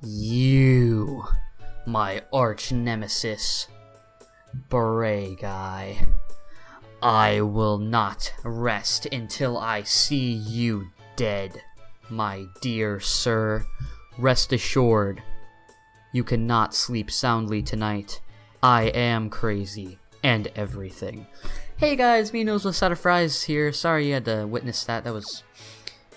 You, my arch nemesis, Beret guy. I will not rest until I see you dead, my dear sir. Rest assured, you cannot sleep soundly tonight. I am crazy and everything. Hey guys, me Knows with Side of Fries here. Sorry you had to witness that. That was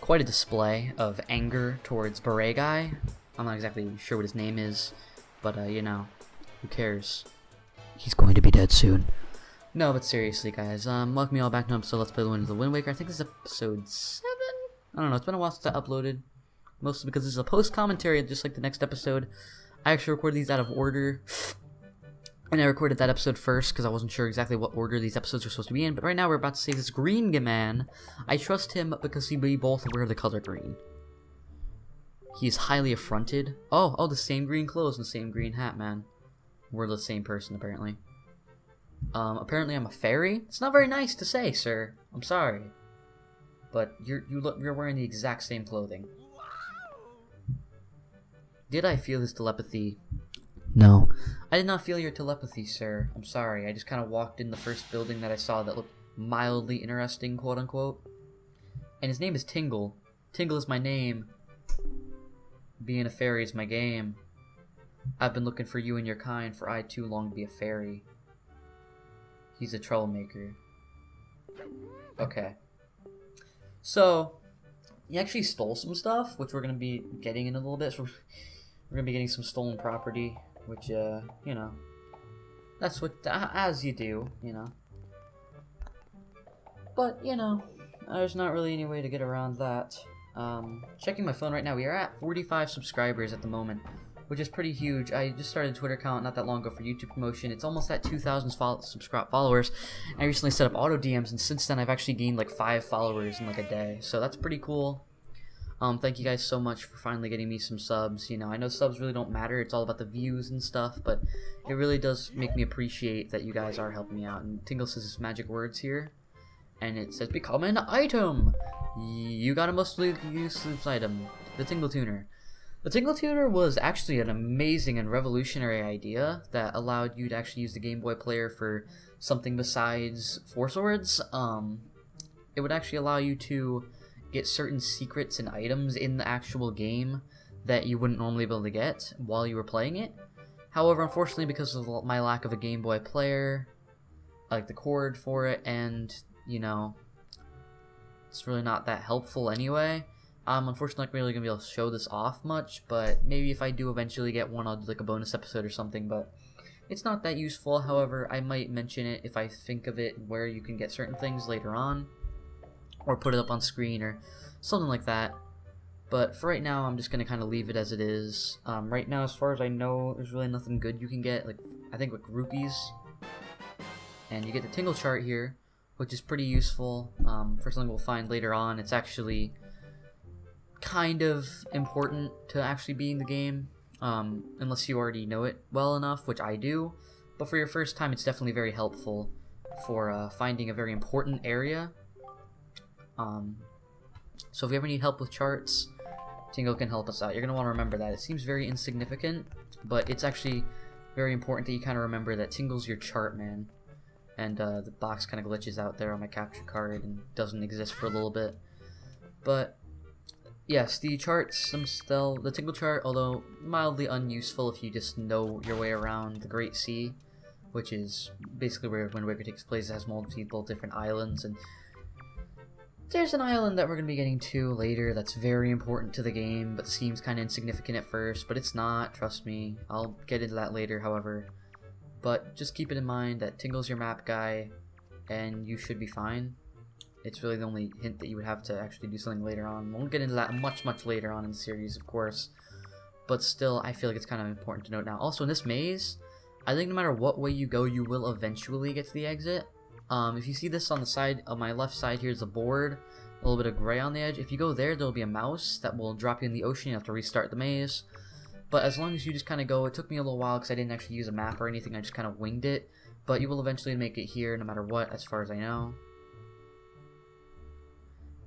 quite a display of anger towards Beret guy. I'm not exactly sure what his name is, but you know, who cares? He's going to be dead soon. No, but seriously, guys, welcome you all back to an episode Let's Play The Wind Waker. I think this is episode 7? I don't know, it's been a while since I uploaded. Mostly because this is a post-commentary, just like the next episode. I actually recorded these out of order. And I recorded that episode first, because I wasn't sure exactly what order these episodes are supposed to be in. But right now, we're about to see this green man. I trust him because we both wear the color green. He is highly affronted. Oh, the same green clothes and the same green hat, man. We're the same person, apparently. Apparently I'm a fairy. It's not very nice to say, sir. I'm sorry, but you're wearing the exact same clothing. Did I feel his telepathy? No, I did not feel your telepathy, sir. I'm sorry. I just kind of walked in the first building that I saw that looked mildly interesting, quote unquote. And his name is Tingle. Tingle is my name. Being a fairy is my game. I've been looking for you and your kind, for I too long to be a fairy. He's a troublemaker. Okay. So, he actually stole some stuff, which we're going to be getting in a little bit. So we're going to be getting some stolen property, which, you know, that's what, as you do, you know. But, you know, there's not really any way to get around that. Checking my phone right now, we are at 45 subscribers at the moment, which is pretty huge. I just started a Twitter account not that long ago for YouTube promotion. It's almost at 2,000 followers. I recently set up auto DMs, and since then I've actually gained like 5 followers in like a day. So that's pretty cool. Thank you guys so much for finally getting me some subs. You know, I know subs really don't matter. It's all about the views and stuff, but it really does make me appreciate that you guys are helping me out. And Tingle says his magic words here, and it says become an item. You got a mostly useless item, the Tingle Tuner. The Tingle Tuner was actually an amazing and revolutionary idea that allowed you to actually use the Game Boy player for something besides Four Swords. It would actually allow you to get certain secrets and items in the actual game that you wouldn't normally be able to get while you were playing it. However, unfortunately, because of my lack of a Game Boy player, like the cord for it, and, you know, it's really not that helpful anyway. Unfortunately, I'm not really going to be able to show this off much, but maybe if I do eventually get one, I'll do like a bonus episode or something, but it's not that useful. However, I might mention it if I think of it where you can get certain things later on, or put it up on screen or something like that. But for right now, I'm just going to kind of leave it as it is. Right now, as far as I know, there's really nothing good you can get, like I think like rupees, and you get the Tingle chart here, which is pretty useful for something we'll find later on. It's actually kind of important to actually be in the game, unless you already know it well enough, which I do. But for your first time, it's definitely very helpful for finding a very important area. So if you ever need help with charts, Tingle can help us out. You're going to want to remember that. It seems very insignificant, but it's actually very important that you kind of remember that Tingle's your chart man. And the box kind of glitches out there on my capture card and doesn't exist for a little bit. But yes, the charts, the Tingle chart, although mildly unuseful if you just know your way around the Great Sea, which is basically where Wind Waker takes place. It has multiple different islands, and there's an island that we're going to be getting to later that's very important to the game, but seems kind of insignificant at first, but it's not, trust me. I'll get into that later, however. But just keep it in mind that Tingle's your map guy, and you should be fine. It's really the only hint that you would have to actually do something later on. Won't get into that much later on in the series, of course. But still, I feel like it's kind of important to note now. Also, in this maze, I think no matter what way you go, you will eventually get to the exit. If you see this on the side, on my left side, here's a board. A little bit of gray on the edge. If you go there, there'll be a mouse that will drop you in the ocean. You have to restart the maze. But as long as you just kind of go, it took me a little while because I didn't actually use a map or anything. I just kind of winged it. But you will eventually make it here no matter what, as far as I know.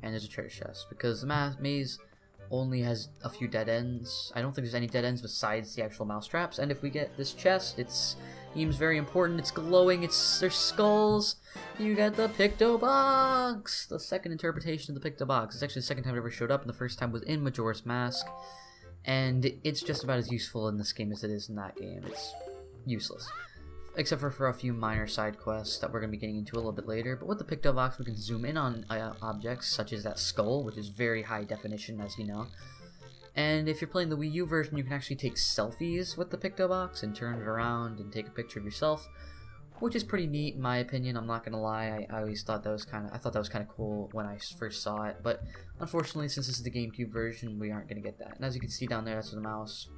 And there's a treasure chest, because the maze only has a few dead ends. I don't think there's any dead ends besides the actual mouse traps. And if we get this chest, it's seems very important. It's glowing. There's skulls. You got the Picto Box. The second interpretation of the Picto Box. It's actually the second time it ever showed up, and the first time was in Majora's Mask. And it's just about as useful in this game as it is in that game. It's useless. Except for a few minor side quests that we're going to be getting into a little bit later. But with the Picto Box, we can zoom in on objects, such as that skull, which is very high definition, as you know. And if you're playing the Wii U version, you can actually take selfies with the Picto Box and turn it around and take a picture of yourself, which is pretty neat in my opinion. I'm not gonna lie, I always thought that was kind of cool when I first saw it, but unfortunately, since this is the GameCube version, we aren't gonna get that. And as you can see down there, that's the mouse.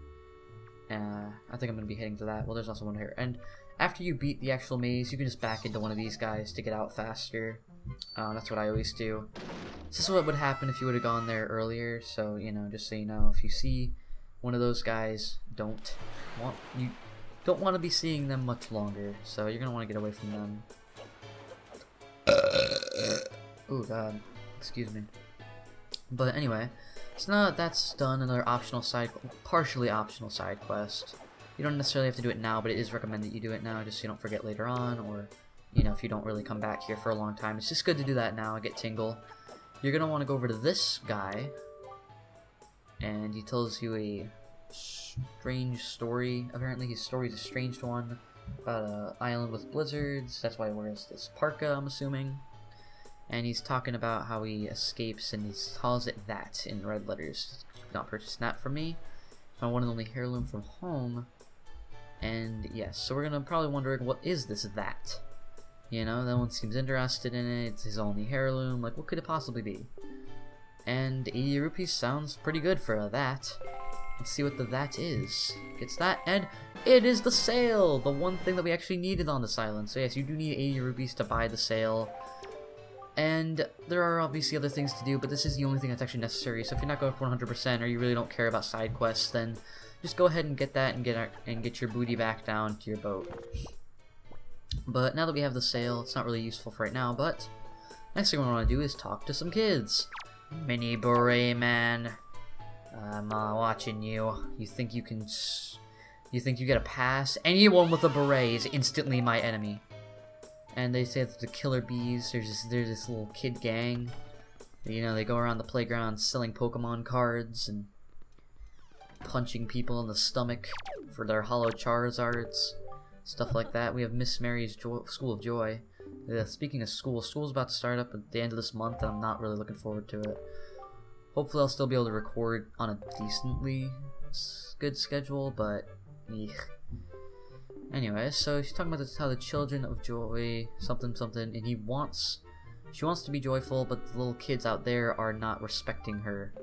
I think I'm gonna be heading to that. Well, there's also one here. And after you beat the actual maze, you can just back into one of these guys to get out faster. That's what I always do. This is what would happen if you would have gone there earlier. So, you know, just so you know, if you see one of those guys, you don't want to be seeing them much longer. So you're gonna want to get away from them. Oh God, excuse me. But anyway, so now that that's done, another partially optional side quest. You don't necessarily have to do it now, but it is recommended you do it now, just so you don't forget later on, or, you know, if you don't really come back here for a long time. It's just good to do that now, get Tingle. You're going to want to go over to this guy, and he tells you a strange story. Apparently his story is a strange one, about an island with blizzards. That's why he wears this parka, I'm assuming. And he's talking about how he escapes, and he calls it that in red letters. Do not purchase that from me. My one and only heirloom from home. And yes, so we're gonna probably wondering, what is this that? You know, no one seems interested in it. It's his only heirloom. Like, what could it possibly be? And 80 rupees sounds pretty good for a that. Let's see what the that is. Gets that, and it is the sail! The one thing that we actually needed on this island. So yes, you do need 80 rupees to buy the sail. And there are obviously other things to do, but this is the only thing that's actually necessary. So if you're not going for 100% or you really don't care about side quests, then just go ahead and get that and get your booty back down to your boat. But now that we have the sail, it's not really useful for right now, but next thing we want to do is talk to some kids. Mini Beret Man, I'm watching you. You think you get a pass? Anyone with a beret is instantly my enemy. And they say that the killer bees, there's this little kid gang. You know, they go around the playground selling Pokemon cards and punching people in the stomach for their hollow Charizards. Stuff like that. We have Miss Mary's School of Joy. Speaking of school's about to start up at the end of this month, and I'm not really looking forward to it. Hopefully I'll still be able to record on a decently good schedule, but anyway, so she's talking about how the children of joy, something, and she wants to be joyful, but the little kids out there are not respecting her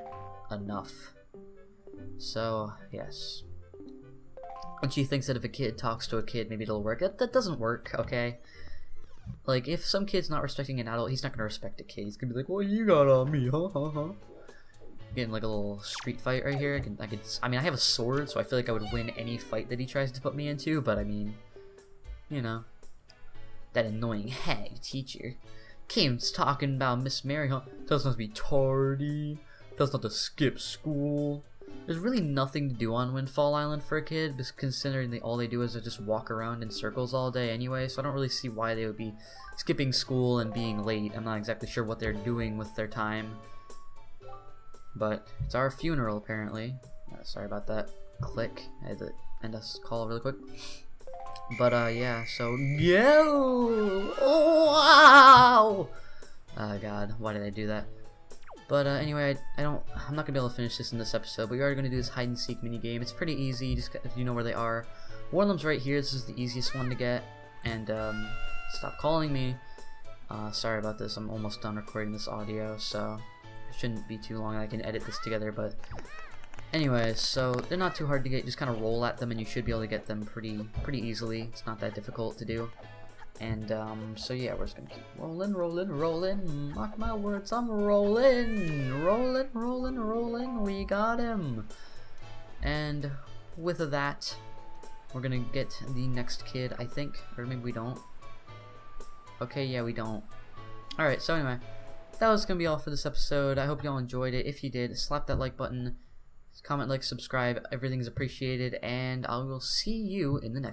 enough. So, yes. And she thinks that if a kid talks to a kid, maybe it'll work. That doesn't work, okay? Like, if some kid's not respecting an adult, he's not gonna respect a kid. He's gonna be like, what you got on me, huh? Getting like a little street fight right here. I mean, I have a sword, so I feel like I would win any fight that he tries to put me into, but I mean, you know. That annoying hag teacher. Kim's talking about Miss Mary, huh? Tells us not to be tardy. Tells us not to skip school. There's really nothing to do on Windfall Island for a kid, because considering all they do is just walk around in circles all day anyway, so I don't really see why they would be skipping school and being late. I'm not exactly sure what they're doing with their time. But it's our funeral, apparently. Sorry about that. Click. I had to end this call really quick. But, yeah, so... Yo! Oh, wow! God, why did I do that? But, anyway, I'm not gonna be able to finish this in this episode, but we are gonna do this hide-and-seek minigame. It's pretty easy, just if you know where they are. Warlem's right here. This is the easiest one to get. And, stop calling me. Sorry about this. I'm almost done recording this audio, so... shouldn't be too long. I can edit this together, but anyway, so they're not too hard to get. Just kind of roll at them and you should be able to get them pretty easily. It's not that difficult to do. And so yeah, we're just gonna keep rolling. Mark my words, I'm rolling. We got him. And with that, we're gonna get the next kid, I think, or maybe we don't. Okay, yeah, we don't. Alright, so anyway, that was gonna be all for this episode. I hope y'all enjoyed it. If you did, slap that like button, comment, like, subscribe. Everything's appreciated, and I will see you in the next one.